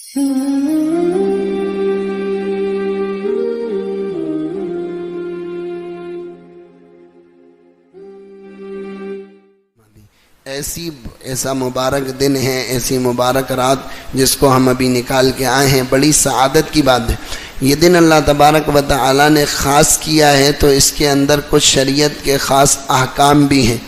ایسا مبارک دن ہے، ایسی مبارک رات جس کو ہم ابھی نکال کے آئے ہیں، بڑی سعادت کی بات ہے۔ یہ دن اللہ تبارک و تعالی نے خاص کیا ہے، تو اس کے اندر کچھ شریعت کے خاص احکام بھی ہیں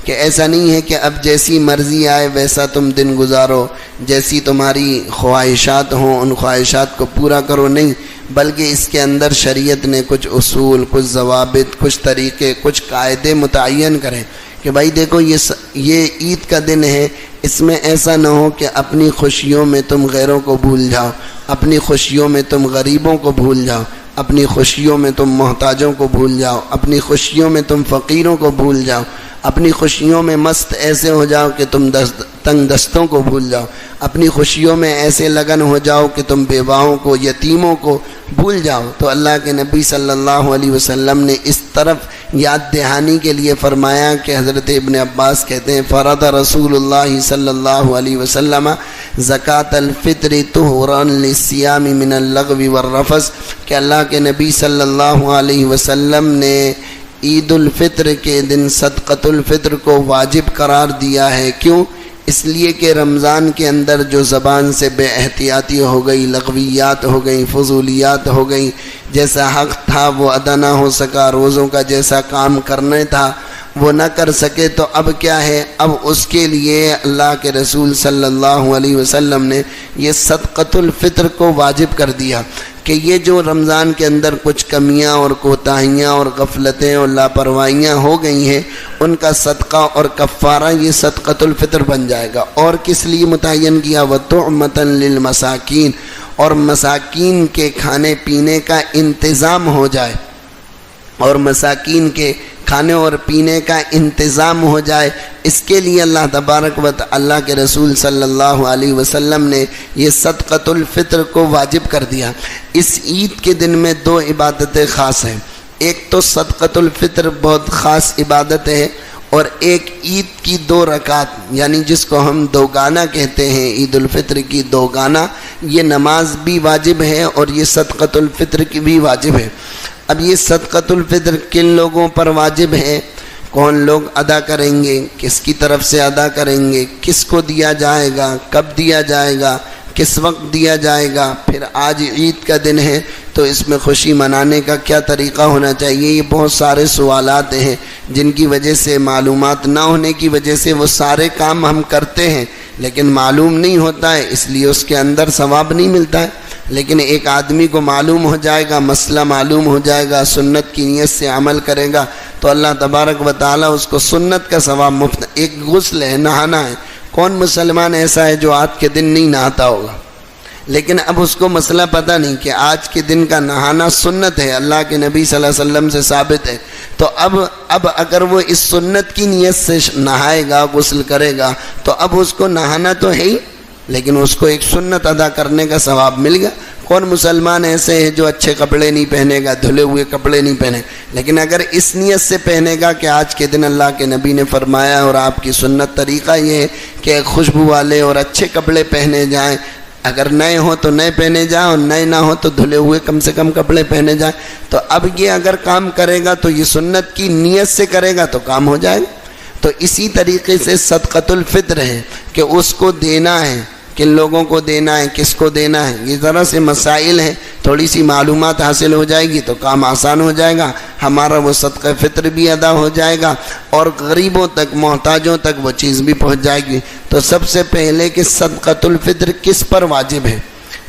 کہ ایسا نہیں ہے کہ اب جیسی مرضی آئے ویسا تم دن گزارو، جیسی تمہاری خواہشات ہوں ان خواہشات کو پورا کرو، نہیں، بلکہ اس کے اندر شریعت نے کچھ اصول، کچھ ضوابط، کچھ طریقے، کچھ قاعدے متعین کریں کہ بھائی دیکھو یہ عید کا دن ہے، اس میں ایسا نہ ہو کہ اپنی خوشیوں میں تم غیروں کو بھول جاؤ، اپنی خوشیوں میں تم غریبوں کو بھول جاؤ، اپنی خوشیوں میں تم محتاجوں کو بھول جاؤ، اپنی خوشیوں میں تم فقیروں کو بھول جاؤ، اپنی خوشیوں میں مست ایسے ہو جاؤ کہ تم تنگ دستوں کو بھول جاؤ، اپنی خوشیوں میں ایسے لگن ہو جاؤ کہ تم بیواؤں کو، یتیموں کو بھول جاؤ۔ تو اللہ کے نبی صلی اللہ علیہ وسلم نے اس طرف یاد دہانی کے لیے فرمایا کہ حضرت ابن عباس کہتے ہیں فرض رسول اللہ صلی اللہ علیہ وسلم زکوٰۃ الفطر طہرا للصیام من اللغو والرفث، کہ اللہ کے نبی صلی اللہ علیہ وسلم نے عید الفطر کے دن صدقۃ الفطر کو واجب قرار دیا ہے۔ کیوں؟ اس لیے کہ رمضان کے اندر جو زبان سے بے احتیاطی ہو گئی، لغویات ہو گئیں، فضولیات ہو گئیں، جیسا حق تھا وہ ادا نہ ہو سکا، روزوں کا جیسا کام کرنا تھا وہ نہ کر سکے، تو اب کیا ہے، اب اس کے لیے اللہ کے رسول صلی اللہ علیہ وسلم نے یہ صدقۃ الفطر کو واجب کر دیا کہ یہ جو رمضان کے اندر کچھ کمیاں اور کوتاہیاں اور غفلتیں اور لاپرواہیاں ہو گئی ہیں، ان کا صدقہ اور کفارہ یہ صدقۃ الفطر بن جائے گا۔ اور کس لیے متعین کیا؟ وَطُعْمَةً لِّلْمَسَاكِينَ، اور مساکین کے کھانے پینے کا انتظام ہو جائے، اور مساکین کے کھانے اور پینے کا انتظام ہو جائے، اس کے لیے اللہ تبارک و تعالی اللہ کے رسول صلی اللہ علیہ وسلم نے یہ صدقۃ الفطر کو واجب کر دیا۔ اس عید کے دن میں دو عبادتیں خاص ہیں، ایک تو صدقۃ الفطر بہت خاص عبادت ہے، اور ایک عید کی 2 رکعت یعنی جس کو ہم دوگانہ کہتے ہیں، عید الفطر کی دوگانہ، یہ نماز بھی واجب ہے اور یہ صدقۃ الفطر کی بھی واجب ہے۔ اب یہ صدقۃ الفطر کن لوگوں پر واجب ہے، کون لوگ ادا کریں گے، کس کی طرف سے ادا کریں گے، کس کو دیا جائے گا، کب دیا جائے گا، کس وقت دیا جائے گا، پھر آج عید کا دن ہے تو اس میں خوشی منانے کا کیا طریقہ ہونا چاہیے، یہ بہت سارے سوالات ہیں جن کی وجہ سے، معلومات نہ ہونے کی وجہ سے وہ سارے کام ہم کرتے ہیں لیکن معلوم نہیں ہوتا ہے، اس لیے اس کے اندر ثواب نہیں ملتا ہے۔ لیکن ایک آدمی کو معلوم ہو جائے گا، مسئلہ معلوم ہو جائے گا، سنت کی نیت سے عمل کرے گا تو اللہ تبارک و تعالی اس کو سنت کا ثواب مفت۔ ایک غسل ہے، نہانا ہے، کون مسلمان ایسا ہے جو آج کے دن نہیں نہاتا ہوگا؟ لیکن اب اس کو مسئلہ پتہ نہیں کہ آج کے دن کا نہانا سنت ہے، اللہ کے نبی صلی اللہ علیہ وسلم سے ثابت ہے، تو اب اگر وہ اس سنت کی نیت سے نہائے گا، غسل کرے گا، تو اب اس کو نہانا تو ہے ہی، لیکن اس کو ایک سنت ادا کرنے کا ثواب مل گیا۔ کون مسلمان ایسے ہیں جو اچھے کپڑے نہیں پہنے گا، دھلے ہوئے کپڑے نہیں پہنے، لیکن اگر اس نیت سے پہنے گا کہ آج کے دن اللہ کے نبی نے فرمایا اور آپ کی سنت طریقہ یہ ہے کہ خوشبو والے اور اچھے کپڑے پہنے جائیں، اگر نئے ہوں تو نئے پہنے جائیں اور نئے نہ ہوں تو دھلے ہوئے کم سے کم کپڑے پہنے جائیں، تو اب یہ اگر کام کرے گا تو یہ سنت کی نیت سے کرے گا تو کام ہو جائے گا۔ تو اسی طریقے سے صدقۃ الفطر ہے کہ اس کو دینا ہے، کن لوگوں کو دینا ہے، کس کو دینا ہے، یہ ذرا سے مسائل ہیں، تھوڑی سی معلومات حاصل ہو جائے گی تو کام آسان ہو جائے گا، ہمارا وہ صدقہ فطر بھی ادا ہو جائے گا اور غریبوں تک، محتاجوں تک وہ چیز بھی پہنچ جائے گی۔ تو سب سے پہلے کہ صدقۃ الفطر کس پر واجب ہے،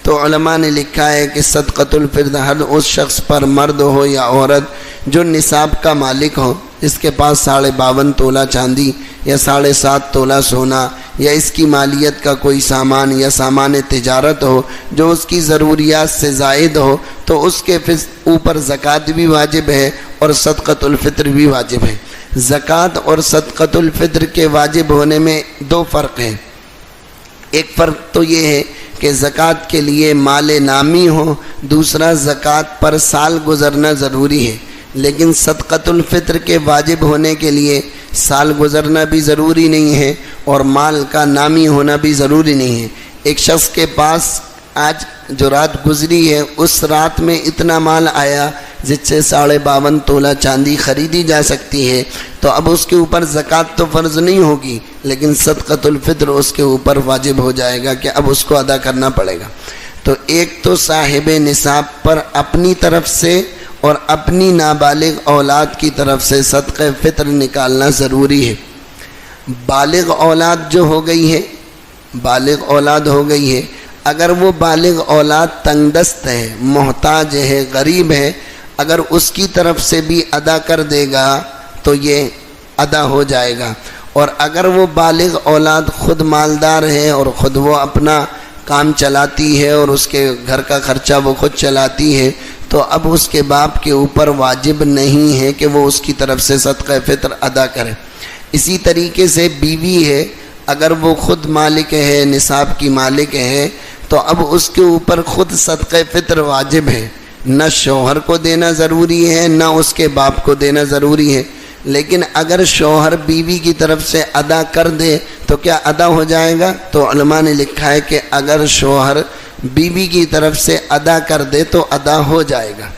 تو علماء نے لکھا ہے کہ صدقۃ الفطر ہر اس شخص پر، مرد ہو یا عورت، جو نصاب کا مالک ہو، اس کے پاس 52.5 تولہ چاندی یا 7.5 تولہ سونا یا اس کی مالیت کا کوئی سامان یا سامان تجارت ہو جو اس کی ضروریات سے زائد ہو، تو اس کے اوپر زکوٰۃ بھی واجب ہے اور صدقۃ الفطر بھی واجب ہے۔ زکوٰۃ اور صدقۃ الفطر کے واجب ہونے میں 2 فرق ہیں۔ ایک فرق تو یہ ہے کہ زکوٰۃ کے لیے مال نامی ہو، دوسرا زکوٰۃ پر سال گزرنا ضروری ہے، لیکن صدقۃ الفطر کے واجب ہونے کے لیے سال گزرنا بھی ضروری نہیں ہے اور مال کا نامی ہونا بھی ضروری نہیں ہے۔ ایک شخص کے پاس آج جو رات گزری ہے اس رات میں اتنا مال آیا جس سے 52.5 تولہ چاندی خریدی جا سکتی ہے، تو اب اس کے اوپر زکوٰۃ تو فرض نہیں ہوگی، لیکن صدقۃ الفطر اس کے اوپر واجب ہو جائے گا کہ اب اس کو ادا کرنا پڑے گا۔ تو ایک تو صاحب نصاب پر اپنی طرف سے اور اپنی نابالغ اولاد کی طرف سے صدقہ فطر نکالنا ضروری ہے۔ بالغ اولاد جو ہو گئی ہے، بالغ اولاد ہو گئی ہے، اگر وہ بالغ اولاد تنگ دست ہے، محتاج ہے، غریب ہے، اگر اس کی طرف سے بھی ادا کر دے گا تو یہ ادا ہو جائے گا۔ اور اگر وہ بالغ اولاد خود مالدار ہے اور خود وہ اپنا کام چلاتی ہے اور اس کے گھر کا خرچہ وہ خود چلاتی ہے، تو اب اس کے باپ کے اوپر واجب نہیں ہے کہ وہ اس کی طرف سے صدقہ فطر ادا کرے۔ اسی طریقے سے بیوی ہے، اگر وہ خود مالک ہے، نصاب کی مالک ہے، تو اب اس کے اوپر خود صدقہ فطر واجب ہے، نہ شوہر کو دینا ضروری ہے نہ اس کے باپ کو دینا ضروری ہے۔ لیکن اگر شوہر بیوی کی طرف سے ادا کر دے تو کیا ادا ہو جائے گا؟ تو علماء نے لکھا ہے کہ اگر شوہر بیوی کی طرف سے ادا کر دے تو ادا ہو جائے گا۔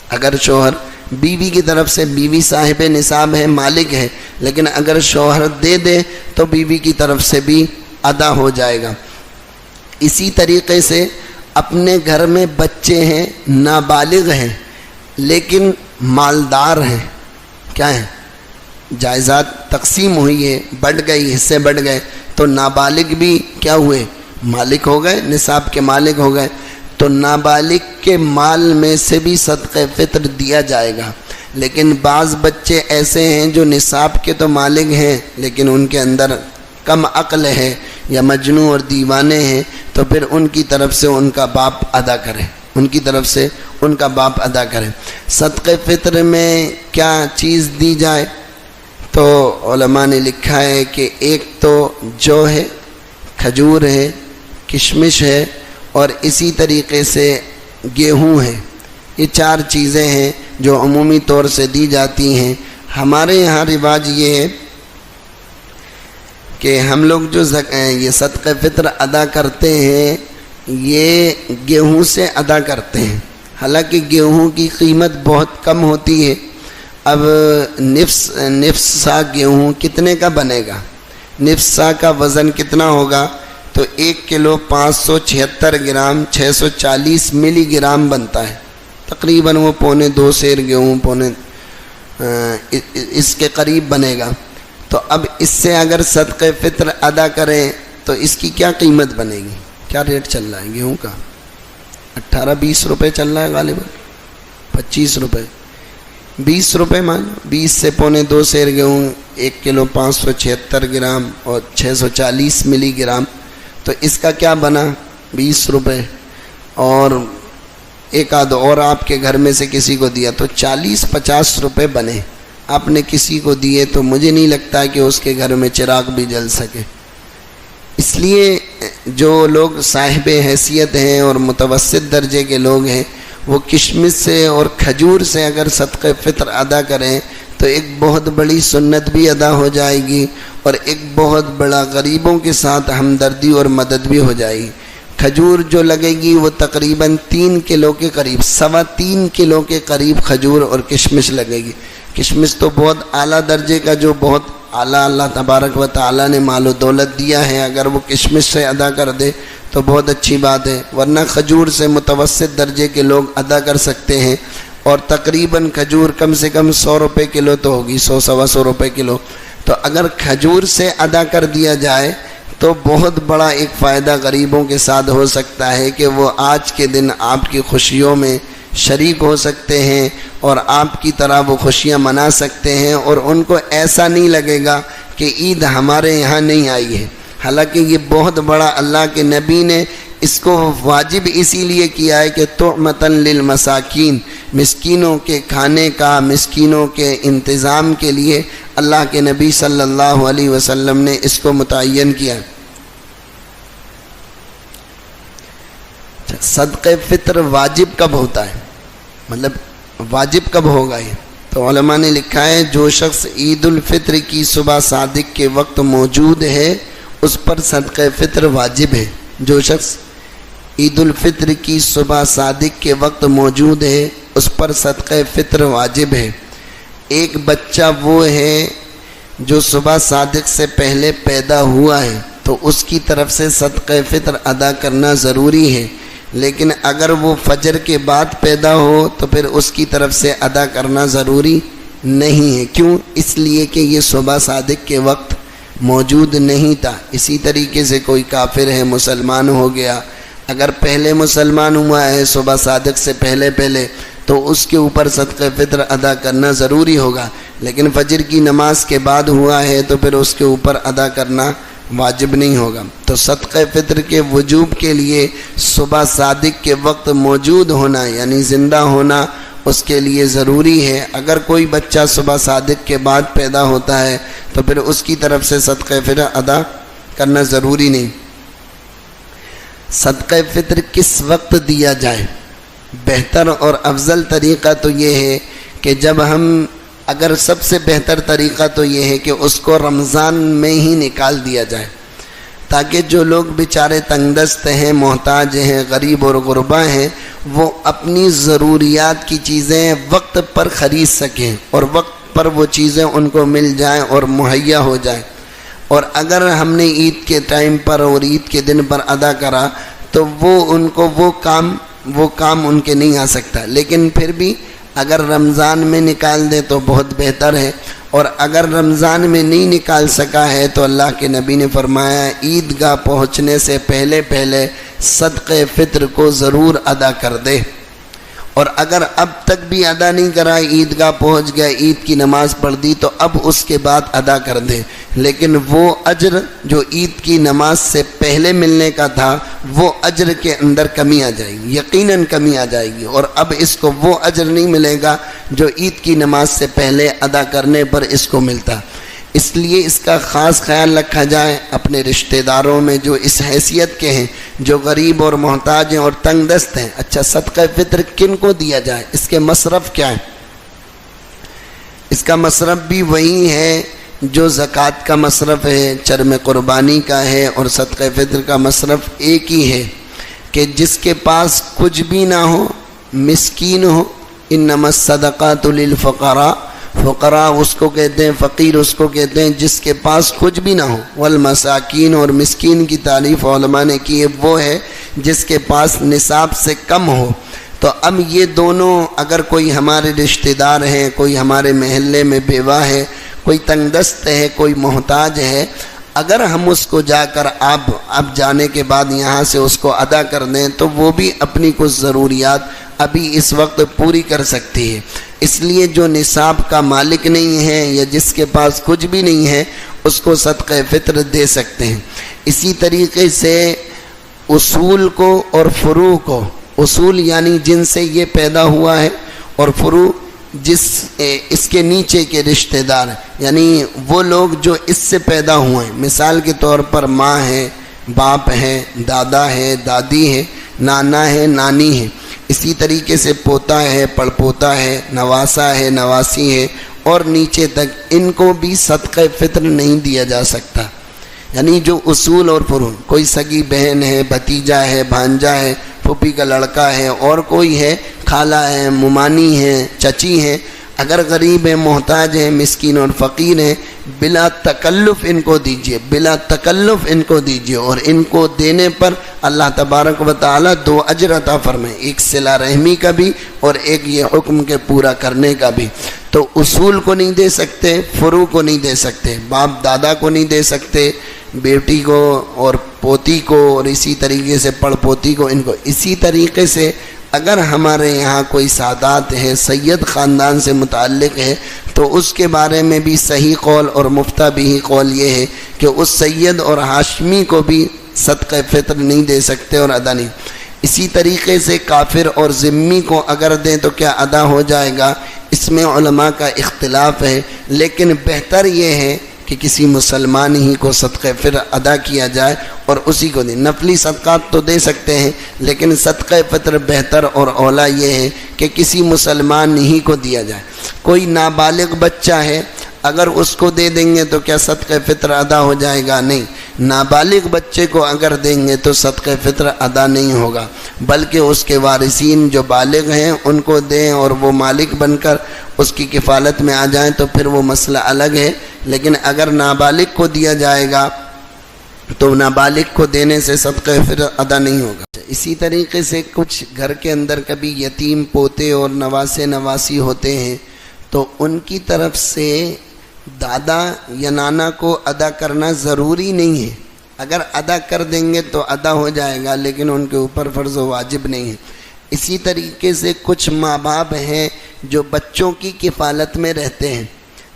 اگر شوہر بیوی کی طرف سے، بیوی صاحب نصاب ہے، مالک ہے، لیکن اگر شوہر دے دے تو بیوی کی طرف سے بھی ادا ہو جائے گا۔ اسی طریقے سے اپنے گھر میں بچے ہیں، نابالغ ہیں لیکن مالدار ہیں، کیا ہیں؟ جائیداد تقسیم ہوئی ہے، بڑھ گئی، حصے بڑھ گئے، تو نابالغ بھی کیا ہوئے؟ مالک ہو گئے، نصاب کے مالک ہو گئے، تو نابالغ کے مال میں سے بھی صدقہ فطر دیا جائے گا۔ لیکن بعض بچے ایسے ہیں جو نصاب کے تو مالک ہیں لیکن ان کے اندر کم عقل ہے یا مجنون اور دیوانے ہیں، تو پھر ان کی طرف سے ان کا باپ ادا کرے، ان کی طرف سے ان کا باپ ادا کرے۔ صدقہ فطر میں کیا چیز دی جائے؟ تو علماء نے لکھا ہے کہ ایک تو جو ہے، کھجور ہے، کشمش ہے، اور اسی طریقے سے گیہوں ہے۔ یہ 4 چیزیں ہیں جو عمومی طور سے دی جاتی ہیں۔ ہمارے یہاں رواج یہ ہے کہ ہم لوگ جو یہ صدقہ فطر ادا کرتے ہیں یہ گیہوں سے ادا کرتے ہیں، حالانکہ گیہوں کی قیمت بہت کم ہوتی ہے۔ اب نصف سا گیہوں کتنے کا بنے گا؟ نصف سا کا وزن کتنا ہوگا؟ تو 1 کلو 576 گرام 640 ملی گرام بنتا ہے، تقریباً وہ 1.25 سیر گیہوں اس کے قریب بنے گا۔ تو اب اس سے اگر صدقہ فطر ادا کریں تو اس کی کیا قیمت بنے گی؟ کیا ریٹ چل رہا ہے گیہوں کا؟ 18-20 روپے چل رہا ہے غالباً، 25 روپے، 20 روپے مان، 20 سے 1.25 سیر گیہوں، 1 کلو 576 گرام اور 640 ملی گرام، تو اس کا کیا بنا؟ 20 روپے۔ اور ایک آدھ اور آپ کے گھر میں سے کسی کو دیا تو 40-50 روپے بنے۔ آپ نے کسی کو دیے تو مجھے نہیں لگتا کہ اس کے گھر میں چراغ بھی جل سکے۔ اس لیے جو لوگ صاحب حیثیت ہیں اور متوسط درجے کے لوگ ہیں وہ کشمش سے اور کھجور سے اگر صدقہ فطر ادا کریں تو ایک بہت بڑی سنت بھی ادا ہو جائے گی اور ایک بہت بڑا غریبوں کے ساتھ ہمدردی اور مدد بھی ہو جائے گی۔ کھجور جو لگے گی وہ تقریباً 3 کلو کے قریب، 3.25 کلو کے قریب کھجور اور کشمش لگے گی۔ کشمش تو بہت اعلیٰ درجے کا، جو بہت اعلیٰ اللہ تبارک و تعالیٰ نے مال و دولت دیا ہے، اگر وہ کشمش سے ادا کر دے تو بہت اچھی بات ہے، ورنہ کھجور سے متوسط درجے کے لوگ ادا کر سکتے ہیں۔ اور تقریباً کھجور کم سے کم 100 روپے کلو تو ہوگی، 100-125 روپے کلو۔ تو اگر کھجور سے ادا کر دیا جائے تو بہت بڑا ایک فائدہ غریبوں کے ساتھ ہو سکتا ہے کہ وہ آج کے دن آپ کی خوشیوں میں شریک ہو سکتے ہیں اور آپ کی طرح وہ خوشیاں منا سکتے ہیں، اور ان کو ایسا نہیں لگے گا کہ عید ہمارے یہاں نہیں آئی ہے۔ حالانکہ یہ بہت بڑا اللہ کے نبی نے اس کو واجب اسی لیے کیا ہے کہ طعمۃ للمساکین، مسکینوں کے کھانے کا، مسکینوں کے انتظام کے لیے اللہ کے نبی صلی اللہ علیہ وسلم نے اس کو متعین کیا۔ صدقہ فطر واجب کب ہوتا ہے؟ مطلب واجب کب ہوگا یہ؟ تو علماء نے لکھا ہے جو شخص عید الفطر کی صبح صادق کے وقت موجود ہے اس پر صدقہ فطر واجب ہے۔ جو شخص عید الفطر کی صبح صادق کے وقت موجود ہے، اس پر صدقہ فطر واجب ہے۔ ایک بچہ وہ ہے جو صبح صادق سے پہلے پیدا ہوا ہے تو اس کی طرف سے صدقہ فطر ادا کرنا ضروری ہے، لیکن اگر وہ فجر کے بعد پیدا ہو تو پھر اس کی طرف سے ادا کرنا ضروری نہیں ہے۔ کیوں؟ اس لیے کہ یہ صبح صادق کے وقت موجود نہیں تھا۔ اسی طریقے سے کوئی کافر ہے، مسلمان ہو گیا، اگر پہلے مسلمان ہوا ہے صبح صادق سے پہلے تو اس کے اوپر صدقہ فطر ادا کرنا ضروری ہوگا، لیکن فجر کی نماز کے بعد ہوا ہے تو پھر اس کے اوپر ادا کرنا واجب نہیں ہوگا۔ تو صدقہ فطر کے وجوب کے لیے صبح صادق کے وقت موجود ہونا یعنی زندہ ہونا اس کے لیے ضروری ہے۔ اگر کوئی بچہ صبح صادق کے بعد پیدا ہوتا ہے تو پھر اس کی طرف سے صدقہ فطر ادا کرنا ضروری نہیں۔ صدقہ فطر کس وقت دیا جائے؟ بہتر اور افضل طریقہ تو یہ ہے کہ جب اگر سب سے بہتر طریقہ تو یہ ہے کہ اس کو رمضان میں ہی نکال دیا جائے، تاکہ جو لوگ بیچارے تنگ دست ہیں، محتاج ہیں، غریب اور غربا ہیں، وہ اپنی ضروریات کی چیزیں وقت پر خرید سکیں اور وقت پر وہ چیزیں ان کو مل جائیں اور مہیا ہو جائیں۔ اور اگر ہم نے عید کے ٹائم پر اور عید کے دن پر ادا کرا تو وہ کام ان کے نہیں آ سکتا، لیکن پھر بھی اگر رمضان میں نکال دے تو بہت بہتر ہے، اور اگر رمضان میں نہیں نکال سکا ہے تو اللہ کے نبی نے فرمایا عیدگاہ پہنچنے سے پہلے صدقہ فطر کو ضرور ادا کر دے، اور اگر اب تک بھی ادا نہیں کرا، عیدگاہ پہنچ گیا، عید کی نماز پڑھ دی تو اب اس کے بعد ادا کر دے، لیکن وہ اجر جو عید کی نماز سے پہلے ملنے کا تھا وہ اجر کے اندر کمی آ جائے گی، یقیناً کمی آ جائے گی، اور اب اس کو وہ اجر نہیں ملے گا جو عید کی نماز سے پہلے ادا کرنے پر اس کو ملتا۔ اس لیے اس کا خاص خیال رکھا جائے اپنے رشتہ داروں میں جو اس حیثیت کے ہیں، جو غریب اور محتاج ہیں اور تنگ دست ہیں۔ اچھا، صدقہ فطر کن کو دیا جائے؟ اس کے مصرف کیا ہے؟ اس کا مصرف بھی وہی ہے جو زکوٰۃ کا مصرف ہے، چرم قربانی کا ہے، اور صدقہ فطر کا مصرف ایک ہی ہے کہ جس کے پاس کچھ بھی نہ ہو، مسکین ہو۔ انما الصدقات للفقراء، فقراء اس کو کہتے ہیں، فقیر اس کو کہتے ہیں جس کے پاس کچھ بھی نہ ہو۔ والمساکین، اور مسکین کی تعریف علماء نے کی ہے، وہ ہے جس کے پاس نصاب سے کم ہو۔ تو اب یہ دونوں، اگر کوئی ہمارے رشتہ دار ہیں، کوئی ہمارے محلے میں بیوہ ہے، کوئی تنگ دست ہے، کوئی محتاج ہے، اگر ہم اس کو جا کر اب جانے کے بعد یہاں سے اس کو ادا کر دیں تو وہ بھی اپنی کچھ ضروریات ابھی اس وقت پوری کر سکتی ہے۔ اس لیے جو نصاب کا مالک نہیں ہے یا جس کے پاس کچھ بھی نہیں ہے اس کو صدقہ فطر دے سکتے ہیں۔ اسی طریقے سے اصول کو اور فروع کو، اصول یعنی جن سے یہ پیدا ہوا ہے، اور فروع اس کے نیچے کے رشتہ دار، یعنی وہ لوگ جو اس سے پیدا ہوئے ہیں۔ مثال کے طور پر ماں ہے، باپ ہے، دادا ہے، دادی ہے، نانا ہے، نانی ہے، اسی طریقے سے پوتا ہے، پڑپوتا ہے، نواسا ہے، نواسی ہے، اور نیچے تک ان کو بھی صدقہ فطر نہیں دیا جا سکتا۔ یعنی جو اصول اور فروع، کوئی سگی بہن ہے، بھتیجا ہے، بھانجا ہے، پھوپھی کا لڑکا ہے، اور کوئی ہے، خالہ ہے، ممانی ہے، چچی ہے، اگر غریب ہیں، محتاج ہیں، مسکین اور فقیر ہیں، بلا تکلف ان کو دیجیے، بلا تکلف ان کو دیجیے، اور ان کو دینے پر اللہ تبارک و تعالی 2 اجر عطا فرمائے، ایک صلہ رحمی کا بھی اور ایک یہ حکم کے پورا کرنے کا بھی۔ تو اصول کو نہیں دے سکتے، فروع کو نہیں دے سکتے، باپ دادا کو نہیں دے سکتے، بیٹی کو اور پوتی کو، اور اسی طریقے سے پڑ پوتی کو، ان کو۔ اسی طریقے سے اگر ہمارے یہاں کوئی سادات ہے، سید خاندان سے متعلق ہے، تو اس کے بارے میں بھی صحیح قول اور مفتہ بھی قول یہ ہے کہ اس سید اور ہاشمی کو بھی صدقہ فطر نہیں دے سکتے اور ادا نہیں۔ اسی طریقے سے کافر اور ذمی کو اگر دیں تو کیا ادا ہو جائے گا؟ اس میں علماء کا اختلاف ہے، لیکن بہتر یہ ہے کہ کسی مسلمان ہی کو صدقہ فطر ادا کیا جائے اور اسی کو دیں۔ نفلی صدقات تو دے سکتے ہیں، لیکن صدقہ فطر بہتر اور اولا یہ ہے کہ کسی مسلمان ہی کو دیا جائے۔ کوئی نابالغ بچہ ہے، اگر اس کو دے دیں گے تو کیا صدقہ فطر ادا ہو جائے گا؟ نہیں، نابالغ بچے کو اگر دیں گے تو صدقہ فطر ادا نہیں ہوگا، بلکہ اس کے وارثین جو بالغ ہیں ان کو دیں اور وہ مالک بن کر اس کی کفالت میں آ جائیں تو پھر وہ مسئلہ الگ ہے۔ لیکن اگر نابالغ کو دیا جائے گا تو نابالغ کو دینے سے صدقہ فطر ادا نہیں ہوگا۔ اسی طریقے سے کچھ گھر کے اندر کبھی یتیم پوتے اور نواسے نواسی ہوتے ہیں تو ان کی طرف سے دادا یا نانا کو ادا کرنا ضروری نہیں ہے، اگر ادا کر دیں گے تو ادا ہو جائے گا، لیکن ان کے اوپر فرض و واجب نہیں ہے۔ اسی طریقے سے کچھ ماں باپ ہیں جو بچوں کی کفالت میں رہتے ہیں،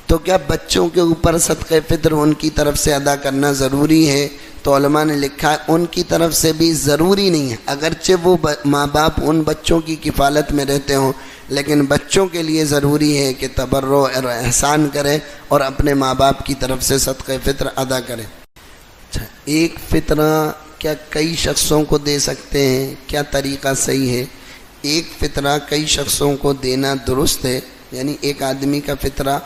تو کیا بچوں کے اوپر صدقہ فطر ان کی طرف سے ادا کرنا ضروری ہے؟ تو علماء نے لکھا ہے ان کی طرف سے بھی ضروری نہیں ہے، اگرچہ وہ ماں باپ ان بچوں کی کفالت میں رہتے ہوں، لیکن بچوں کے لیے ضروری ہے کہ تبرع اور احسان کریں اور اپنے ماں باپ کی طرف سے صدقہ فطر ادا کریں۔ ایک فطرہ کیا کئی شخصوں کو دے سکتے ہیں؟ کیا طریقہ صحیح ہے؟ ایک فطرہ کئی شخصوں کو دینا درست ہے، یعنی ایک آدمی کا فطرہ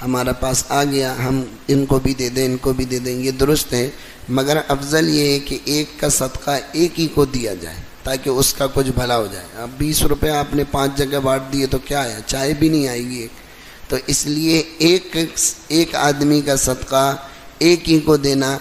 ہمارا پاس آ گیا، ہم ان کو بھی دے دیں ان کو بھی دے دیں، یہ درست ہے، مگر افضل یہ ہے کہ ایک کا صدقہ ایک ہی کو دیا جائے تاکہ اس کا کچھ بھلا ہو جائے۔ اب 20 روپے آپ نے 5 جگہ بانٹ دیے تو کیا ہے، چائے بھی نہیں آئے گی۔ تو اس لیے ایک آدمی کا صدقہ ایک ہی کو دینا